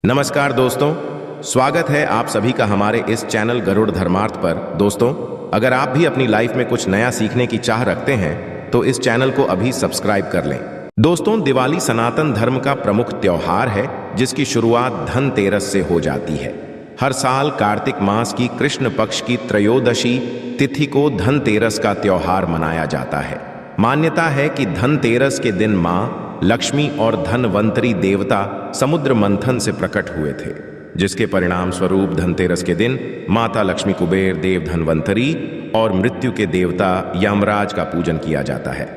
नमस्कार दोस्तों, स्वागत है आप सभी का हमारे इस चैनल गरुड़ धर्मार्थ पर। दोस्तों, अगर आप भी अपनी लाइफ में कुछ नया सीखने की चाह रखते हैं तो इस चैनल को अभी सब्सक्राइब कर लें। दोस्तों, दिवाली सनातन धर्म का प्रमुख त्योहार है जिसकी शुरुआत धनतेरस से हो जाती है। हर साल कार्तिक मास की कृष्ण पक्ष की त्रयोदशी तिथि को धनतेरस का त्योहार मनाया जाता है। मान्यता है कि धनतेरस के दिन माँ लक्ष्मी और धनवंतरी देवता समुद्र मंथन से प्रकट हुए थे, जिसके परिणाम स्वरूप धनतेरस के दिन माता लक्ष्मी, कुबेर देव, धनवंतरी और मृत्यु के देवता यमराज का पूजन किया जाता है।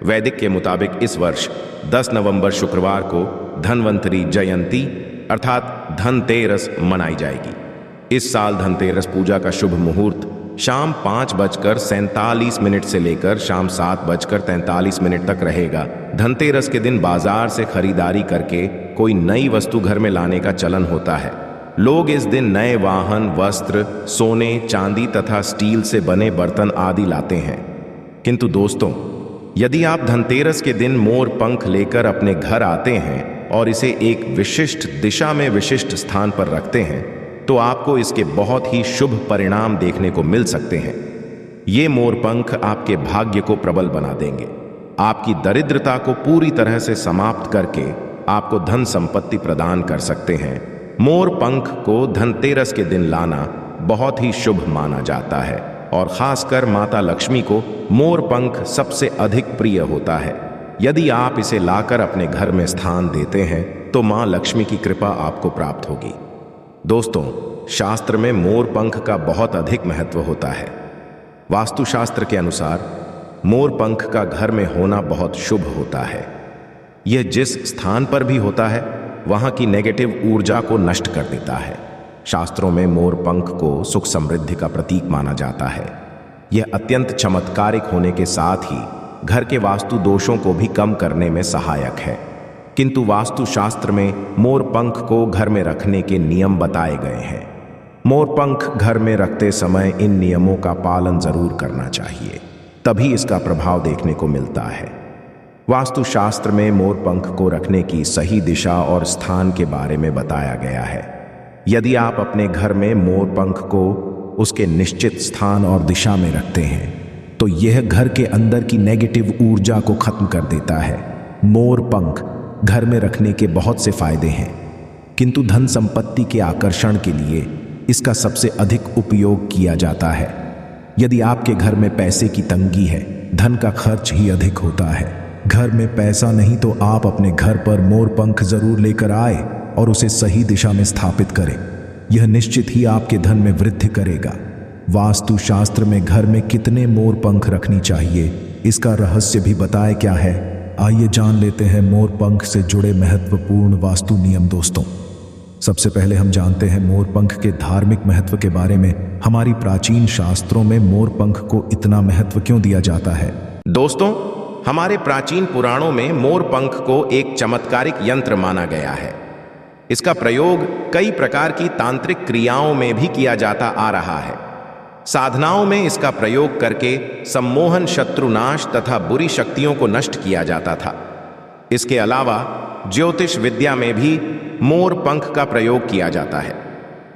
वैदिक के मुताबिक इस वर्ष 10 नवंबर शुक्रवार को धनवंतरी जयंती अर्थात धनतेरस मनाई जाएगी। इस साल धनतेरस पूजा का शुभ मुहूर्त शाम 5:47 से लेकर शाम 7:43 तक रहेगा। धनतेरस के दिन बाजार से खरीदारी करके कोई नई वस्तु घर में लाने का चलन होता है। लोग इस दिन नए वाहन, वस्त्र, सोने, चांदी तथा स्टील से बने बर्तन आदि लाते हैं। किंतु दोस्तों, यदि आप धनतेरस के दिन मोर पंख लेकर अपने घर आते हैं और इसे एक विशिष्ट दिशा में विशिष्ट स्थान पर रखते हैं तो आपको इसके बहुत ही शुभ परिणाम देखने को मिल सकते हैं। ये मोर पंख आपके भाग्य को प्रबल बना देंगे, आपकी दरिद्रता को पूरी तरह से समाप्त करके आपको धन संपत्ति प्रदान कर सकते हैं। मोर पंख को धनतेरस के दिन लाना बहुत ही शुभ माना जाता है और खासकर माता लक्ष्मी को मोर पंख सबसे अधिक प्रिय होता है। यदि आप इसे लाकर अपने घर में स्थान देते हैं तो मां लक्ष्मी की कृपा आपको प्राप्त होगी। दोस्तों, शास्त्र में मोर पंख का बहुत अधिक महत्व होता है। वास्तुशास्त्र के अनुसार मोर पंख का घर में होना बहुत शुभ होता है। यह जिस स्थान पर भी होता है वहां की नेगेटिव ऊर्जा को नष्ट कर देता है। शास्त्रों में मोर पंख को सुख समृद्धि का प्रतीक माना जाता है। यह अत्यंत चमत्कारिक होने के साथ ही घर के वास्तु दोषों को भी कम करने में सहायक है। किंतु वास्तुशास्त्र में मोर पंख को घर में रखने के नियम बताए गए हैं। मोर पंख घर में रखते समय इन नियमों का पालन जरूर करना चाहिए, तभी इसका प्रभाव देखने को मिलता है। वास्तुशास्त्र में मोर पंख को रखने की सही दिशा और स्थान के बारे में बताया गया है। यदि आप अपने घर में मोर पंख को उसके निश्चित स्थान और दिशा में रखते हैं तो यह घर के अंदर की नेगेटिव ऊर्जा को खत्म कर देता है। मोर पंख घर में रखने के बहुत से फायदे हैं, किंतु धन संपत्ति के आकर्षण के लिए इसका सबसे अधिक उपयोग किया जाता है। यदि आपके घर में पैसे की तंगी है, धन का खर्च ही अधिक होता है, घर में पैसा नहीं तो आप अपने घर पर मोर पंख जरूर लेकर आए और उसे सही दिशा में स्थापित करें। यह निश्चित ही आपके धन में वृद्धि करेगा। वास्तुशास्त्र में घर में कितने मोर पंख रखनी चाहिए, इसका रहस्य भी बताए क्या है। आइए जान लेते हैं मोर पंख से जुड़े महत्वपूर्ण वास्तु नियम। दोस्तों, सबसे पहले हम जानते हैं मोर पंख के धार्मिक महत्व के बारे में। हमारी प्राचीन शास्त्रों में मोर पंख को इतना महत्व क्यों दिया जाता है? दोस्तों, हमारे प्राचीन पुराणों में मोर पंख को एक चमत्कारिक यंत्र माना गया है। इसका प्रयोग कई प्रकार की तांत्रिक क्रियाओं में भी किया जाता आ रहा है। साधनाओं में इसका प्रयोग करके सम्मोहन, शत्रुनाश तथा बुरी शक्तियों को नष्ट किया जाता था। इसके अलावा ज्योतिष विद्या में भी मोर पंख का प्रयोग किया जाता है।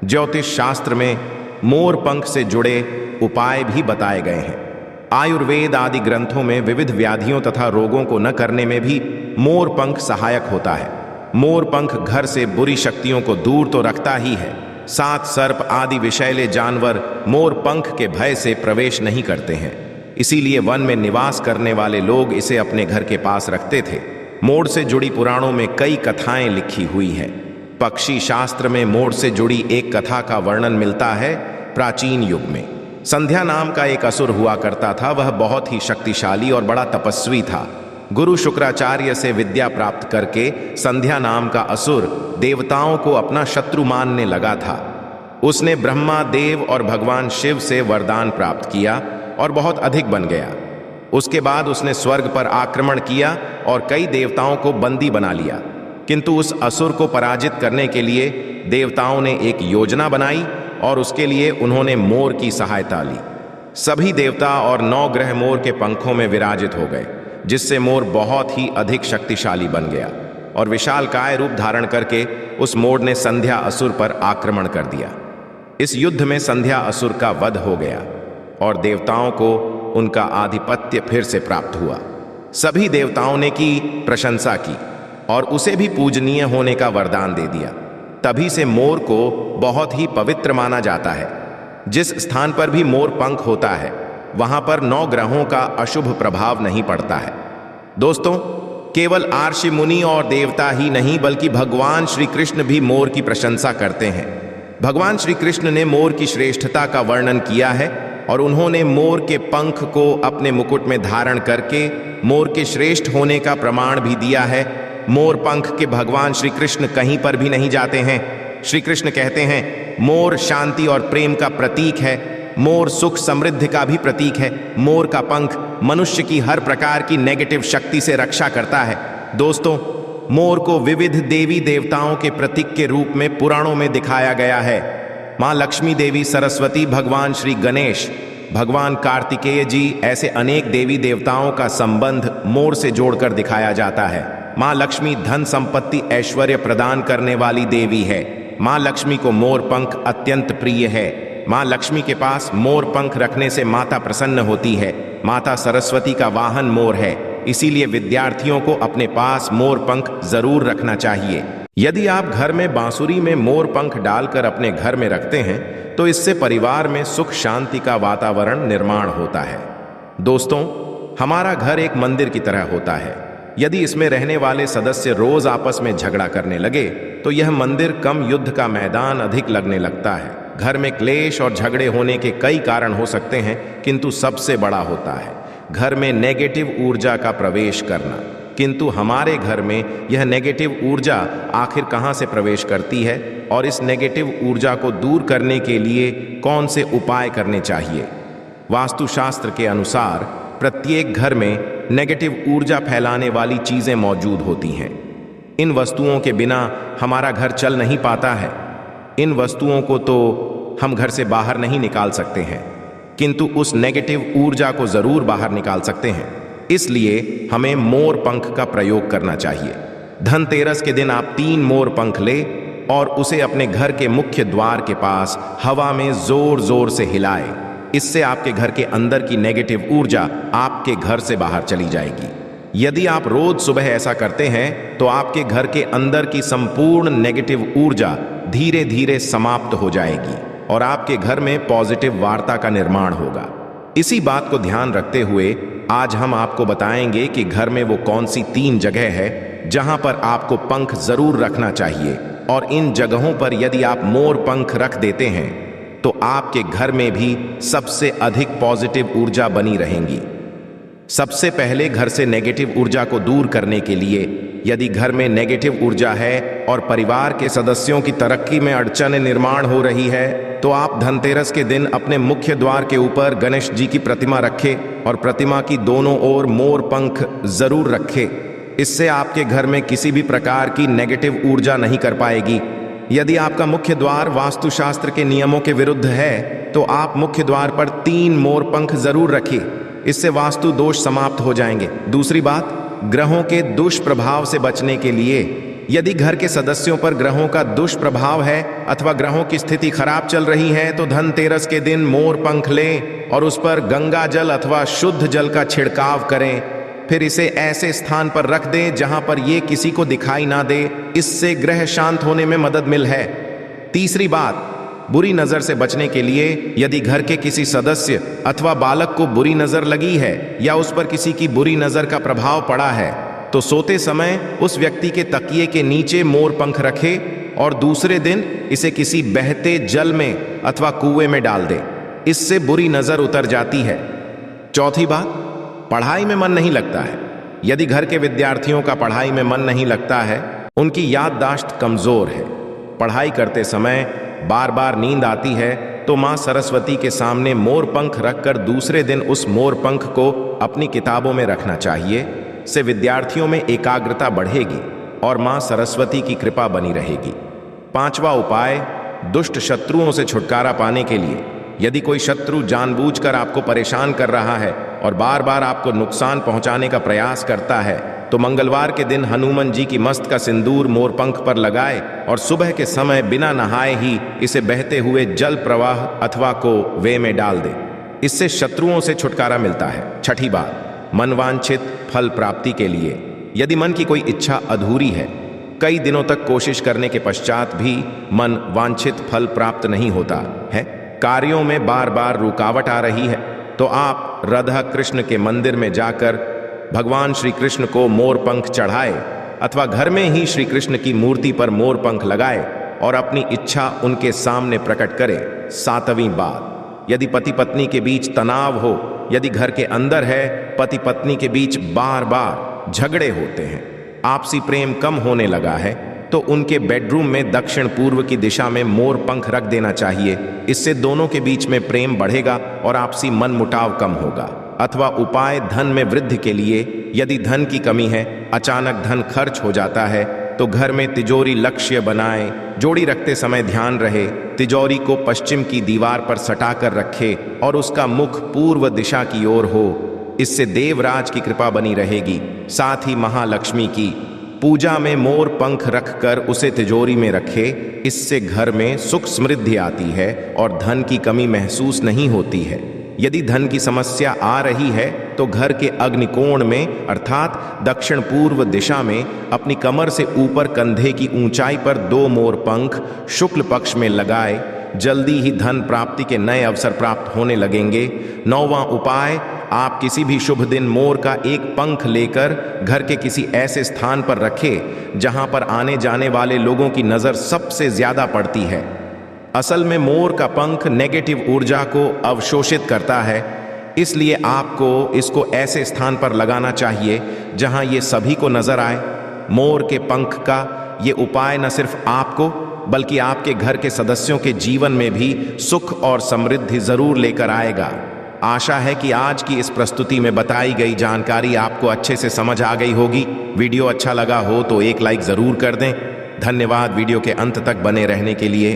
ज्योतिष शास्त्र में मोर पंख से जुड़े उपाय भी बताए गए हैं। आयुर्वेद आदि ग्रंथों में विविध व्याधियों तथा रोगों को न करने में भी मोर पंख सहायक होता है। मोर पंख घर से बुरी शक्तियों को दूर तो रखता ही है, साथ सर्प आदि विषैले जानवर मोर पंख के भय से प्रवेश नहीं करते हैं। इसीलिए वन में निवास करने वाले लोग इसे अपने घर के पास रखते थे। मोर से जुड़ी पुराणों में कई कथाएं लिखी हुई हैं। पक्षी शास्त्र में मोर से जुड़ी एक कथा का वर्णन मिलता है। प्राचीन युग में संध्या नाम का एक असुर हुआ करता था। वह बहुत ही शक्तिशाली और बड़ा तपस्वी था। गुरु शुक्राचार्य से विद्या प्राप्त करके संध्या नाम का असुर देवताओं को अपना शत्रु मानने लगा था। उसने ब्रह्मा, देव और भगवान शिव से वरदान प्राप्त किया और बहुत अधिक बन गया। उसके बाद उसने स्वर्ग पर आक्रमण किया और कई देवताओं को बंदी बना लिया। किंतु उस असुर को पराजित करने के लिए देवताओं ने एक योजना बनाई और उसके लिए उन्होंने मोर की सहायता ली। सभी देवता और 9 ग्रह मोर के पंखों में विराजित हो गए, जिससे मोर बहुत ही अधिक शक्तिशाली बन गया और विशालकाय रूप धारण करके उस मोर ने संध्या असुर पर आक्रमण कर दिया। इस युद्ध में संध्या असुर का वध हो गया और देवताओं को उनका आधिपत्य फिर से प्राप्त हुआ। सभी देवताओं ने की प्रशंसा की और उसे भी पूजनीय होने का वरदान दे दिया। तभी से मोर को बहुत ही पवित्र माना जाता है। जिस स्थान पर भी मोर पंख होता है वहां पर 9 ग्रहों का अशुभ प्रभाव नहीं पड़ता है। दोस्तों, केवल आर्षि मुनि और देवता ही नहीं बल्कि भगवान श्री कृष्ण भी मोर की प्रशंसा करते हैं। भगवान श्री कृष्ण ने मोर की श्रेष्ठता का वर्णन किया है और उन्होंने मोर के पंख को अपने मुकुट में धारण करके मोर के श्रेष्ठ होने का प्रमाण भी दिया है। मोर पंख के भगवान श्री कृष्ण कहीं पर भी नहीं जाते हैं। श्री कृष्ण कहते हैं, मोर शांति और प्रेम का प्रतीक है, मोर सुख समृद्धि का भी प्रतीक है। मोर का पंख मनुष्य की हर प्रकार की नेगेटिव शक्ति से रक्षा करता है। दोस्तों, मोर को विविध देवी देवताओं के प्रतीक के रूप में पुराणों में दिखाया गया है। माँ लक्ष्मी देवी, सरस्वती, भगवान श्री गणेश, भगवान कार्तिकेय जी, ऐसे अनेक देवी देवताओं का संबंध मोर से जोड़कर दिखाया जाता है। माँ लक्ष्मी धन संपत्ति ऐश्वर्य प्रदान करने वाली देवी है। माँ लक्ष्मी को मोर पंख अत्यंत प्रिय है। माँ लक्ष्मी के पास मोर पंख रखने से माता प्रसन्न होती है। माता सरस्वती का वाहन मोर है, इसीलिए विद्यार्थियों को अपने पास मोर पंख जरूर रखना चाहिए। यदि आप घर में बांसुरी में मोर पंख डालकर अपने घर में रखते हैं तो इससे परिवार में सुख शांति का वातावरण निर्माण होता है। दोस्तों, हमारा घर एक मंदिर की तरह होता है। यदि इसमें रहने वाले सदस्य रोज आपस में झगड़ा करने लगे तो यह मंदिर कम युद्ध का मैदान अधिक लगने लगता है। घर में क्लेश और झगड़े होने के कई कारण हो सकते हैं, किंतु सबसे बड़ा होता है घर में नेगेटिव ऊर्जा का प्रवेश करना। किंतु हमारे घर में यह नेगेटिव ऊर्जा आखिर कहां से प्रवेश करती है और इस नेगेटिव ऊर्जा को दूर करने के लिए कौन से उपाय करने चाहिए? वास्तुशास्त्र के अनुसार प्रत्येक घर में नेगेटिव ऊर्जा फैलाने वाली चीजें मौजूद होती हैं। इन वस्तुओं के बिना हमारा घर चल नहीं पाता है। इन वस्तुओं को तो हम घर से बाहर नहीं निकाल सकते हैं, किंतु उस नेगेटिव ऊर्जा को जरूर बाहर निकाल सकते हैं। इसलिए हमें मोर पंख का प्रयोग करना चाहिए। धनतेरस के दिन आप 3 मोर पंख ले और उसे अपने घर के मुख्य द्वार के पास हवा में जोर जोर से हिलाए। इससे आपके घर के अंदर की नेगेटिव ऊर्जा आपके घर से बाहर चली जाएगी। यदि आप रोज सुबह ऐसा करते हैं तो आपके घर के अंदर की संपूर्ण नेगेटिव ऊर्जा धीरे धीरे समाप्त हो जाएगी और आपके घर में पॉजिटिव वार्ता का निर्माण होगा। इसी बात को ध्यान रखते हुए आज हम आपको बताएंगे कि घर में वो कौन सी 3 जगह है जहां पर आपको पंख जरूर रखना चाहिए, और इन जगहों पर यदि आप मोर पंख रख देते हैं तो आपके घर में भी सबसे अधिक पॉजिटिव ऊर्जा बनी रहेंगी। सबसे पहले घर से नेगेटिव ऊर्जा को दूर करने के लिए, यदि घर में नेगेटिव ऊर्जा है और परिवार के सदस्यों की तरक्की में अड़चनें निर्माण हो रही है, तो आप धनतेरस के दिन अपने मुख्य द्वार के ऊपर गणेश जी की प्रतिमा रखें और प्रतिमा की दोनों ओर मोर पंख जरूर रखें। इससे आपके घर में किसी भी प्रकार की नेगेटिव ऊर्जा नहीं कर पाएगी। यदि आपका मुख्य द्वार वास्तुशास्त्र के नियमों के विरुद्ध है तो आप मुख्य द्वार पर 3 मोर पंख जरूर रखिए। इससे वास्तु दोष समाप्त हो जाएंगे। दूसरी बात, ग्रहों के दुष्प्रभाव से बचने के लिए, यदि घर के सदस्यों पर ग्रहों का दुष्प्रभाव है अथवा ग्रहों की स्थिति खराब चल रही है तो धनतेरस के दिन मोर पंख लें और उस पर गंगा जल अथवा शुद्ध जल का छिड़काव करें। फिर इसे ऐसे स्थान पर रख दें जहां पर ये किसी को दिखाई ना दे। इससे ग्रह शांत होने में मदद मिल है। तीसरी बात, बुरी नजर से बचने के लिए, यदि घर के किसी सदस्य अथवा बालक को बुरी नजर लगी है या उस पर किसी की बुरी नजर का प्रभाव पड़ा है तो सोते समय उस व्यक्ति के तकिए के नीचे मोर पंख रखे और दूसरे दिन इसे किसी बहते जल में अथवा कुएं में डाल दे। इससे बुरी नजर उतर जाती है। चौथी बात, पढ़ाई में मन नहीं लगता है। यदि घर के विद्यार्थियों का पढ़ाई में मन नहीं लगता है, उनकी याददाश्त कमजोर है, पढ़ाई करते समय बार बार नींद आती है, तो माँ सरस्वती के सामने मोर पंख रखकर दूसरे दिन उस मोर पंख को अपनी किताबों में रखना चाहिए। से विद्यार्थियों में एकाग्रता बढ़ेगी और माँ सरस्वती की कृपा बनी रहेगी। 5वां उपाय, दुष्ट शत्रुओं से छुटकारा पाने के लिए, यदि कोई शत्रु जानबूझकर आपको परेशान कर रहा है और बार बार आपको नुकसान पहुंचाने का प्रयास करता है तो मंगलवार के दिन हनुमान जी की मस्त का सिंदूर मोरपंख पर लगाए और सुबह के समय बिना नहाए ही इसे बहते हुए जल प्रवाह अथवा को वे में डाल दे। इससे शत्रुओं से छुटकारा मिलता है। छठी बात, मनवांछित फल प्राप्ति के लिए यदि मन की कोई इच्छा अधूरी है, कई दिनों तक कोशिश करने के पश्चात भी मन वांछित फल प्राप्त नहीं होता है, कार्यों में बार बार रुकावट आ रही है, तो आप राधा कृष्ण के मंदिर में जाकर भगवान श्री कृष्ण को मोरपंख चढ़ाए अथवा घर में ही श्री कृष्ण की मूर्ति पर मोरपंख लगाए और अपनी इच्छा उनके सामने प्रकट करे। सातवीं बात, यदि पति पत्नी के बीच तनाव हो, यदि घर के अंदर है पति पत्नी के बीच बार बार झगड़े होते हैं, आपसी प्रेम कम होने लगा है, तो उनके बेडरूम में दक्षिण पूर्व की दिशा में मोर पंख रख देना चाहिए। इससे दोनों के बीच में प्रेम बढ़ेगा और आपसी मन मुटाव कम होगा। अथवा उपाय, धन में वृद्धि के लिए यदि धन की कमी है, अचानक धन खर्च हो जाता है, तो घर में तिजोरी लक्ष्य बनाए, जोड़ी रखते समय ध्यान रहे तिजोरी को पश्चिम की दीवार पर सटाकर रखे और उसका मुख पूर्व दिशा की ओर हो। इससे देवराज की कृपा बनी रहेगी। साथ ही महालक्ष्मी की पूजा में मोर पंख रखकर उसे तिजोरी में रखे। इससे घर में सुख समृद्धि आती है और धन की कमी महसूस नहीं होती है। यदि धन की समस्या आ रही है तो घर के अग्निकोण में अर्थात दक्षिण पूर्व दिशा में अपनी कमर से ऊपर कंधे की ऊंचाई पर 2 मोर पंख शुक्ल पक्ष में लगाए। जल्दी ही धन प्राप्ति के नए अवसर प्राप्त होने लगेंगे। 9वां उपाय, आप किसी भी शुभ दिन मोर का एक पंख लेकर घर के किसी ऐसे स्थान पर रखें जहां पर आने जाने वाले लोगों की नजर सबसे ज्यादा पड़ती है। असल में मोर का पंख नेगेटिव ऊर्जा को अवशोषित करता है, इसलिए आपको इसको ऐसे स्थान पर लगाना चाहिए जहां ये सभी को नजर आए। मोर के पंख का ये उपाय न सिर्फ आपको बल्कि आपके घर के सदस्यों के जीवन में भी सुख और समृद्धि जरूर लेकर आएगा। आशा है कि आज की इस प्रस्तुति में बताई गई जानकारी आपको अच्छे से समझ आ गई होगी। वीडियो अच्छा लगा हो तो एक लाइक जरूर कर दें। धन्यवाद वीडियो के अंत तक बने रहने के लिए।